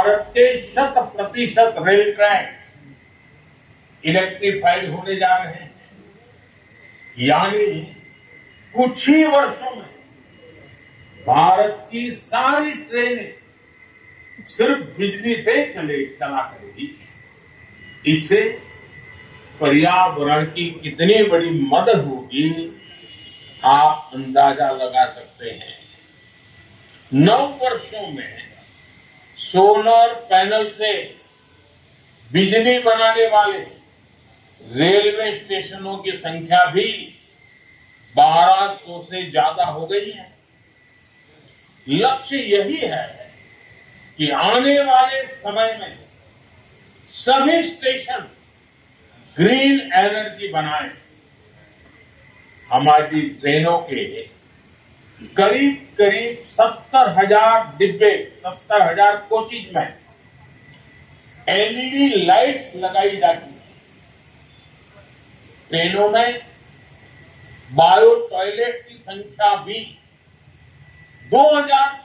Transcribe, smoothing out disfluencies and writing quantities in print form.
भारत के 100% rail track electrified होने जा रहे हैं। यानी कुछ ही वर्षों में भारत की सारी ट्रेनें सिर्फ बिजली से चला करेगी। इससे पर्यावरण की कितनी बड़ी मदद होगी आप अंदाजा लगा सकते हैं। 9 वर्षों में सोलर पैनल से बिजली बनाने वाले रेलवे स्टेशनों की संख्या भी 1200 से ज्यादा हो गई है। लक्ष्य यही है कि आने वाले समय में सभी स्टेशन ग्रीन एनर्जी बनाएं। हमारी ट्रेनों के करीब 70,000 डिब्बे, 70,000 कोचेज में एलईडी लाइट्स लगाई जाती है। ट्रेनों में बायो टॉयलेट की संख्या भी 2000